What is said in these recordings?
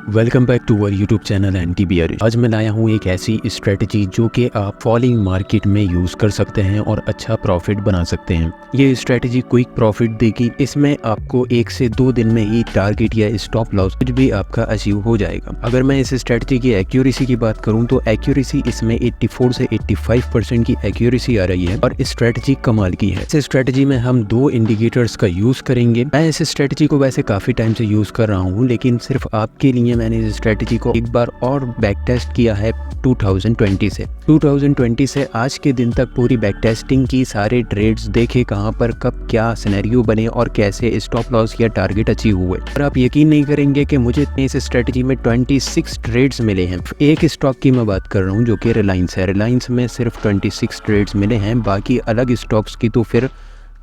Welcome back to our YouTube channel NTBR. आज मैं लाया हूँ एक ऐसी स्ट्रेटजी जो कि आप फॉलिंग मार्केट में यूज़ कर सकते हैं और अच्छा प्रॉफिट बना सकते हैं। ये स्ट्रेटजी क्विक प्रॉफिट देगी। इसमें आपको 1 से 2 दिन में ही टारगेट या स्टॉप लॉस कुछ भी आपका अचीव हो जाएगा। अगर मैं इस स्ट्रेटजी की एक्यूरेसी की बात करूँ तो एक्यूरेसी इसमें 84 से 85% की एक्यूरेसी आ रही है और स्ट्रेटजी कमाल की है। इस स्ट्रेटजी में हम 2 इंडिकेटर्स का यूज़ करेंगे। मैं इस स्ट्रेटजी को वैसे काफ़ी टाइम से यूज़ कर रहा हूँ, लेकिन सिर्फ आपके लिए मैंने इस स्ट्रेटजी को एक बार और बैक टेस्ट किया है 2020 से आज के दिन तक पूरी बैक टेस्टिंग की, सारे ट्रेड्स देखे कहां पर कब क्या सिनेरियो बने और कैसे स्टॉप लॉस या टारगेट अचीव हुए। और आप यकीन नहीं करेंगे कि मुझे इस स्ट्रेटजी में 26 ट्रेड्स मिले हैं। एक स्टॉक की मैं बात कर रहा हूं जो कि रिलायंस है। रिलायंस में सिर्फ 26 ट्रेड्स मिले हैं, बाकी अलग स्टॉक्स की तो फिर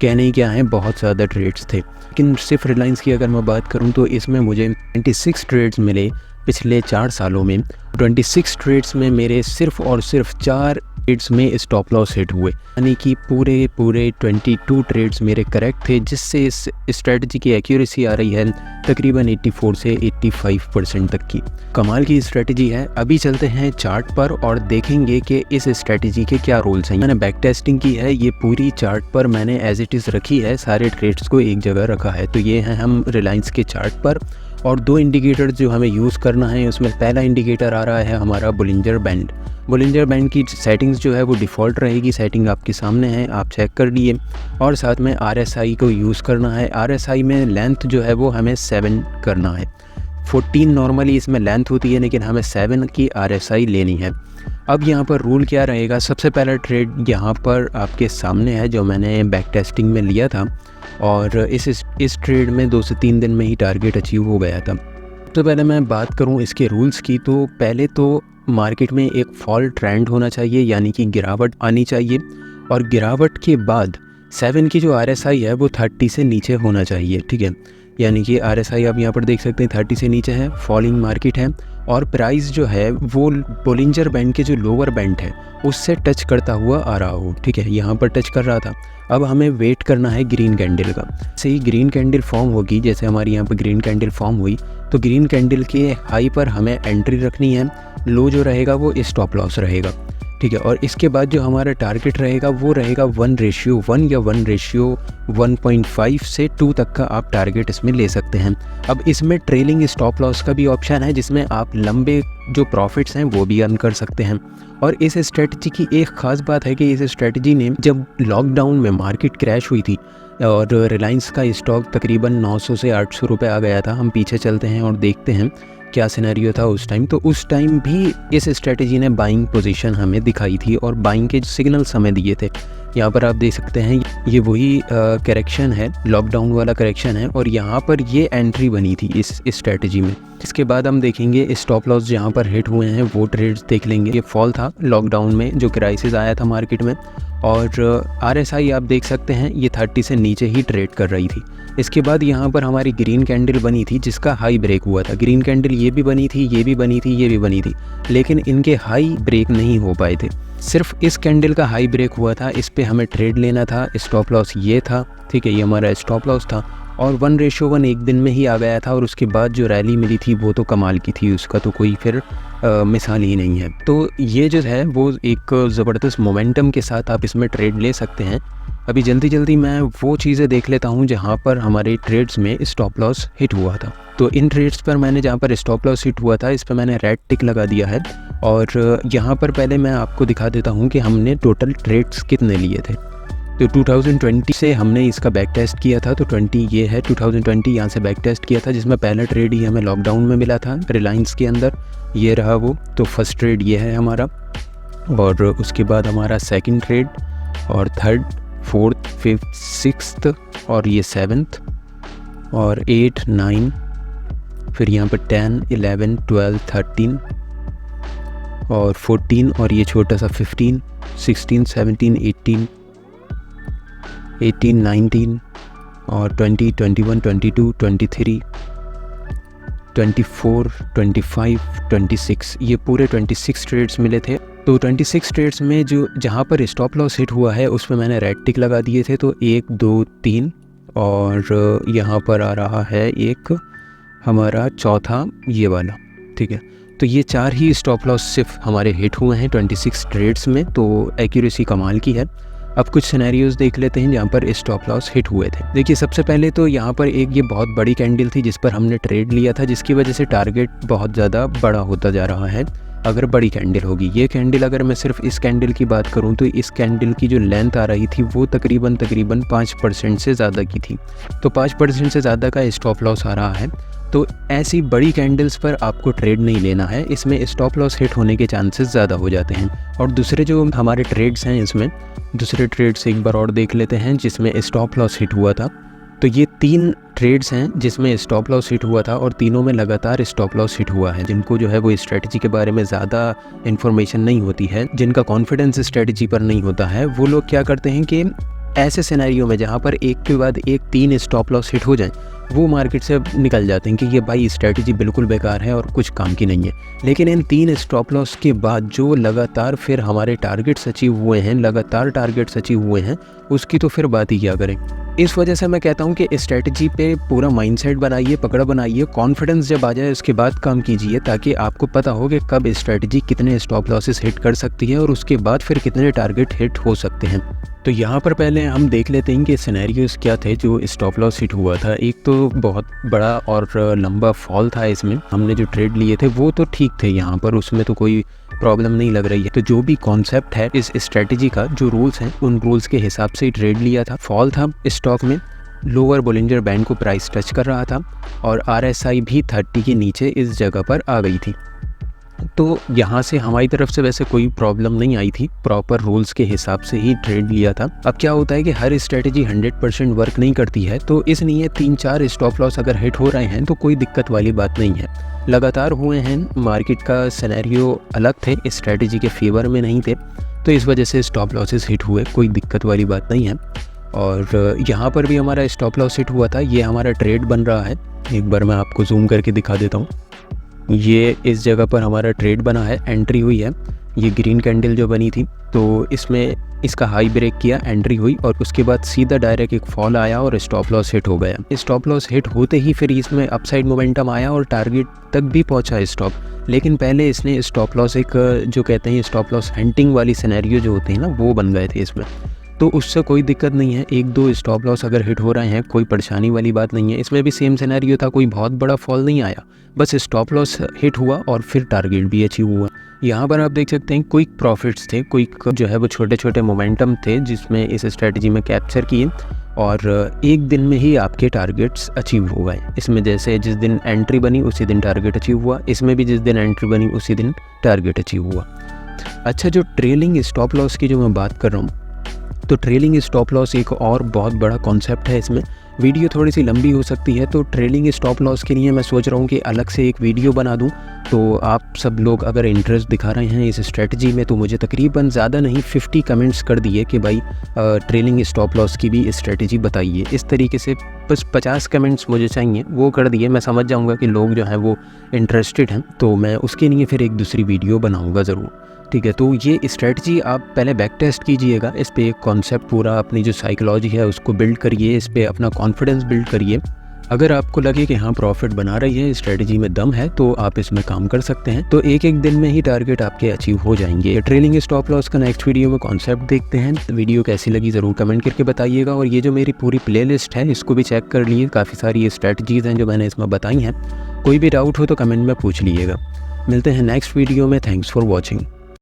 कहने ही क्या है, बहुत ज़्यादा ट्रेड्स थे। लेकिन सिर्फ रिलायंस की अगर मैं बात करूं तो इसमें मुझे 26 ट्रेड्स मिले पिछले 4 सालों में। 26 ट्रेड्स में मेरे सिर्फ और सिर्फ 4 ट्रेड्स में स्टॉप लॉस हिट हुए, यानी कि पूरे 22 ट्रेड्स मेरे करेक्ट थे, जिससे इस स्ट्रेटजी की एक्यूरेसी आ रही है तकरीबन 84 से 85% तक की। कमाल की स्ट्रेटजी है। अभी चलते हैं चार्ट पर और देखेंगे कि इस स्ट्रेटजी के क्या रूल्स हैं। मैंने बैक टेस्टिंग की है, ये पूरी चार्ट पर मैंने एज इट इज़ रखी है, सारे ट्रेड्स को एक जगह रखा है। तो ये हैं हम रिलायंस के चार्ट पर, और 2 इंडिकेटर जो हमें यूज़ करना है उसमें पहला इंडिकेटर आ रहा है हमारा बोलिंजर बैंड। बोलिंजर बैंड की सेटिंग्स जो है वो डिफ़ॉल्ट रहेगी, सेटिंग आपके सामने है, आप चेक कर लिए। और साथ में RSI को यूज़ करना है। RSI में लेंथ जो है वो हमें 7 करना है। 14 नॉर्मली इसमें लेंथ होती है, लेकिन हमें 7 की RSI लेनी है। अब यहाँ पर रूल क्या रहेगा, सबसे पहला ट्रेड यहाँ पर आपके सामने है जो मैंने बैक टेस्टिंग में लिया था, और इस ट्रेड में 2 से 3 दिन में ही टारगेट अचीव हो गया था। तो पहले मैं बात करूँ इसके रूल्स की, तो पहले तो मार्केट में एक फॉल ट्रेंड होना चाहिए, यानी कि गिरावट आनी चाहिए, और गिरावट के बाद 7 की जो RSI है वो 30 से नीचे होना चाहिए, ठीक है। यानी कि RSI आप यहाँ पर देख सकते हैं 30 से नीचे है, फॉलिंग मार्केट है, और प्राइस जो है वो बोलिंजर बैंड के जो लोअर बैंड है उससे टच करता हुआ आ रहा हो, ठीक है। यहाँ पर टच कर रहा था। अब हमें वेट करना है ग्रीन कैंडल का। जैसे ही ग्रीन कैंडल फॉर्म होगी, जैसे हमारी यहाँ पर ग्रीन कैंडल फॉर्म हुई, तो ग्रीन कैंडल के हाई पर हमें एंट्री रखनी है, लो जो रहेगा वो स्टॉप लॉस रहेगा, ठीक है। और इसके बाद जो हमारा टारगेट रहेगा वो रहेगा 1:1 या 1:1.5 से 2 तक का आप टारगेट इसमें ले सकते हैं। अब इसमें ट्रेलिंग स्टॉप लॉस का भी ऑप्शन है, जिसमें आप लंबे जो प्रॉफिट्स हैं वो भी अर्न कर सकते हैं। और इस स्ट्रेटजी की एक ख़ास बात है कि इस स्ट्रेटजी ने, जब लॉकडाउन में मार्केट क्रैश हुई थी और रिलायंस का स्टॉक तकरीबन 900 से 800 रुपये आ गया था, हम पीछे चलते हैं और देखते हैं क्या सिनेरियो था उस टाइम। तो उस टाइम भी इस स्ट्रेटजी ने बाइंग पोजीशन हमें दिखाई थी और बाइंग के सिग्नल्स हमें दिए थे। यहाँ पर आप देख सकते हैं ये वही करेक्शन है, लॉकडाउन वाला करेक्शन है, और यहाँ पर ये एंट्री बनी थी इस स्ट्रेटजी में। इसके बाद हम देखेंगे स्टॉप लॉस जहाँ पर हिट हुए हैं वो ट्रेड्स देख लेंगे। ये फॉल था लॉकडाउन में, जो क्राइसिस आया था मार्केट में, और RSI आप देख सकते हैं ये 30 से नीचे ही ट्रेड कर रही थी। इसके बाद यहाँ पर हमारी ग्रीन कैंडल बनी थी जिसका हाई ब्रेक हुआ था। ग्रीन कैंडल ये भी बनी थी, ये भी बनी थी, ये भी बनी थी, लेकिन इनके हाई ब्रेक नहीं हो पाए थे। सिर्फ इस कैंडल का हाई ब्रेक हुआ था, इस पे हमें ट्रेड लेना था। स्टॉप लॉस ये था, ठीक है, ये हमारा स्टॉप लॉस था, और 1:1 एक दिन में ही आ गया था। और उसके बाद जो रैली मिली थी वो तो कमाल की थी, उसका तो कोई फिर मिसाल ही नहीं है। तो ये जो है वो एक ज़बरदस्त मोमेंटम के साथ आप इसमें ट्रेड ले सकते हैं। अभी जल्दी मैं वो चीज़ें देख लेता हूँ जहाँ पर हमारे ट्रेड्स में स्टॉप लॉस हिट हुआ था। तो इन ट्रेड्स पर मैंने जहाँ पर स्टॉप लॉस हिट हुआ था इस पर मैंने रेड टिक लगा दिया है। और यहाँ पर पहले मैं आपको दिखा देता हूँ कि हमने टोटल ट्रेड्स कितने लिए थे। तो 2020 से हमने इसका बैक टेस्ट किया था, तो 20 ये है 2020 यहाँ से बैक टेस्ट किया था, जिसमें पहला ट्रेड ही हमें लॉकडाउन में मिला था रिलायंस के अंदर, ये रहा वो। तो फर्स्ट ट्रेड ये है हमारा, और उसके बाद हमारा सेकंड ट्रेड, और थर्ड, फोर्थ, फिफ्थ, सिक्स्थ, और ये 7th, और 8, 9, फिर यहाँ पर 10, 11, 12, 13 और 14, और ये छोटा सा 15, 16, 17, 18, 19 और 20, 21, 22, 23, 24, 25, 26, ये पूरे 26 ट्रेड्स मिले थे। तो 26 ट्रेड्स में जो जहाँ पर स्टॉप लॉस हिट हुआ है उस पर मैंने रेड टिक लगा दिए थे। तो 1, 2, 3, और यहाँ पर आ रहा है एक हमारा चौथा ये वाला, ठीक है। तो ये 4 ही स्टॉप लॉस सिर्फ हमारे हिट हुए हैं 26 ट्रेड्स में, तो एक्यूरेसी कमाल की है। अब कुछ सिनेरियोज़ देख लेते हैं जहाँ पर स्टॉप लॉस हिट हुए थे। देखिए सबसे पहले तो यहाँ पर एक ये बहुत बड़ी कैंडल थी जिस पर हमने ट्रेड लिया था, जिसकी वजह से टारगेट बहुत ज़्यादा बड़ा होता जा रहा है। अगर बड़ी कैंडल होगी, ये कैंडल अगर मैं सिर्फ इस कैंडल की बात करूं तो इस कैंडल की जो लेंथ आ रही थी वो तकरीबन 5% से ज़्यादा की थी। तो 5% से ज़्यादा का स्टॉप लॉस आ रहा है। तो ऐसी बड़ी कैंडल्स पर आपको ट्रेड नहीं लेना है, इसमें स्टॉप लॉस हिट होने के चांसेस ज़्यादा हो जाते हैं। और दूसरे जो हमारे ट्रेड्स हैं, इसमें दूसरे ट्रेड्स एक बार और देख लेते हैं जिसमें स्टॉप लॉस हिट हुआ था। तो ये 3 ट्रेड्स हैं जिसमें स्टॉप लॉस हिट हुआ था और तीनों में लगातार स्टॉप लॉस हिट हुआ है। जिनको जो है वो स्ट्रेटजी के बारे में ज़्यादा इन्फॉर्मेशन नहीं होती है, जिनका कॉन्फिडेंस स्ट्रेटजी पर नहीं होता है, वो लोग क्या करते हैं कि ऐसे सिनेरियो में जहाँ पर एक के बाद एक 3 स्टॉप लॉस हिट हो जाएं, वो मार्केट से निकल जाते हैं कि ये भाई स्ट्रेटजी बिल्कुल बेकार है और कुछ काम की नहीं है। लेकिन इन 3 स्टॉप लॉस के बाद जो लगातार फिर हमारे टारगेट्स अचीव हुए हैं, लगातार टारगेट्स अचीव हुए हैं, उसकी तो फिर बात ही क्या करें। इस वजह से मैं कहता हूँ कि स्ट्रेटजी पे पूरा माइंडसेट बनाइए, पकड़ बनाइए, कॉन्फिडेंस जब आ जाए उसके बाद काम कीजिए, ताकि आपको पता हो कि कब स्ट्रेटजी कितने स्टॉप लॉसेस हिट कर सकती है और उसके बाद फिर कितने टारगेट हिट हो सकते हैं। तो यहाँ पर पहले हम देख लेते हैं कि सिनेरियोस क्या थे जो स्टॉप लॉस हिट हुआ था। एक तो बहुत बड़ा और लंबा फॉल था, इसमें हमने जो ट्रेड लिए थे वो तो ठीक थे, यहाँ पर उसमें तो कोई प्रॉब्लम नहीं लग रही है। तो जो भी कॉन्सेप्ट है इस स्ट्रेटजी का, जो रूल्स हैं, उन रूल्स के हिसाब से ही ट्रेड लिया था। फॉल था स्टॉक में, लोअर बोलिंजर बैंड को प्राइस टच कर रहा था और RSI भी 30 के नीचे इस जगह पर आ गई थी। तो यहाँ से हमारी तरफ से वैसे कोई प्रॉब्लम नहीं आई थी, प्रॉपर रूल्स के हिसाब से ही ट्रेड लिया था। अब क्या होता है कि हर स्ट्रेटजी 100% वर्क नहीं करती है, तो इसलिए 3-4 स्टॉप लॉस अगर हिट हो रहे हैं तो कोई दिक्कत वाली बात नहीं है। लगातार हुए हैं, मार्केट का सिनेरियो अलग थे, स्ट्रेटजी के फेवर में नहीं थे, तो इस वजह से स्टॉप लॉसेस हिट हुए, कोई दिक्कत वाली बात नहीं है। और यहाँ पर भी हमारा स्टॉप लॉस हिट हुआ था। ये हमारा ट्रेड बन रहा है, एक बार मैं आपको जूम करके दिखा देता हूँ। ये इस जगह पर हमारा ट्रेड बना है, एंट्री हुई है, ये ग्रीन कैंडल जो बनी थी, तो इसमें इसका हाई ब्रेक किया, एंट्री हुई और उसके बाद सीधा डायरेक्ट एक फॉल आया और स्टॉप लॉस हिट हो गया। स्टॉप लॉस हिट होते ही फिर इसमें अपसाइड मोमेंटम आया और टारगेट तक भी पहुंचा स्टॉप, लेकिन पहले इसने स्टॉप लॉस एक जो कहते हैं स्टॉप लॉस हंटिंग वाली सिनेरियो जो होते हैं ना, वो बन गए थे इसमें। तो उससे कोई दिक्कत नहीं है, 1-2 स्टॉप लॉस अगर हिट हो रहे हैं कोई परेशानी वाली बात नहीं है। इसमें भी सेम सिनेरियो था, कोई बहुत बड़ा फॉल नहीं आया, बस स्टॉप लॉस हिट हुआ और फिर टारगेट भी अचीव हुआ। यहाँ पर आप देख सकते हैं क्विक प्रॉफिट्स थे, क्विक जो है वो छोटे छोटे मोमेंटम थे जिसमें इस स्ट्रेटजी में कैप्चर किए और एक दिन में ही आपके टारगेट्स अचीव हो गए। इसमें जैसे जिस दिन एंट्री बनी उसी दिन टारगेट अचीव हुआ, इसमें भी जिस दिन एंट्री बनी उसी दिन टारगेट अचीव हुआ। अच्छा, जो ट्रेलिंग स्टॉप लॉस की जो मैं बात कर रहा हूँ, तो ट्रेलिंग स्टॉप लॉस एक और बहुत बड़ा कॉन्सेप्ट है। इसमें वीडियो थोड़ी सी लंबी हो सकती है, तो ट्रेलिंग स्टॉप लॉस के लिए मैं सोच रहा हूँ कि अलग से एक वीडियो बना दूँ। तो आप सब लोग अगर इंटरेस्ट दिखा रहे हैं इस स्ट्रेटजी में, तो मुझे तकरीबन ज़्यादा नहीं 50 कमेंट्स कर दिए कि भाई ट्रेलिंग स्टॉप लॉस की भी स्ट्रेटजी बताइए। इस तरीके से बस 50 कमेंट्स मुझे चाहिए, वो कर दिए, मैं समझ जाऊँगा कि लोग जो हैं वो इंटरेस्टेड हैं, तो मैं उसके लिए फिर एक दूसरी वीडियो बनाऊँगा ज़रूर। ठीक है, तो ये स्ट्रेटजी आप पहले बैक टेस्ट कीजिएगा, इस पे एक कॉन्सेप्ट पूरा अपनी जो साइकोलॉजी है उसको बिल्ड करिए, इस पे अपना कॉन्फिडेंस बिल्ड करिए। अगर आपको लगे कि हाँ प्रॉफिट बना रही है, स्ट्रेटजी में दम है, तो आप इसमें काम कर सकते हैं। तो एक दिन में ही टारगेट आपके अचीव हो जाएंगे। ट्रेलिंग स्टॉप लॉस का नेक्स्ट वीडियो में कॉन्सेप्ट देखते हैं। वीडियो कैसी लगी ज़रूर कमेंट करके बताइएगा। और ये जो मेरी पूरी प्लेलिस्ट है इसको भी चेक कर लिए, काफ़ी सारी स्ट्रेटजीज़ हैं जो मैंने इसमें बताई हैं। कोई भी डाउट हो तो कमेंट में पूछ लीजिएगा। मिलते हैं नेक्स्ट वीडियो में। Thanks for watching.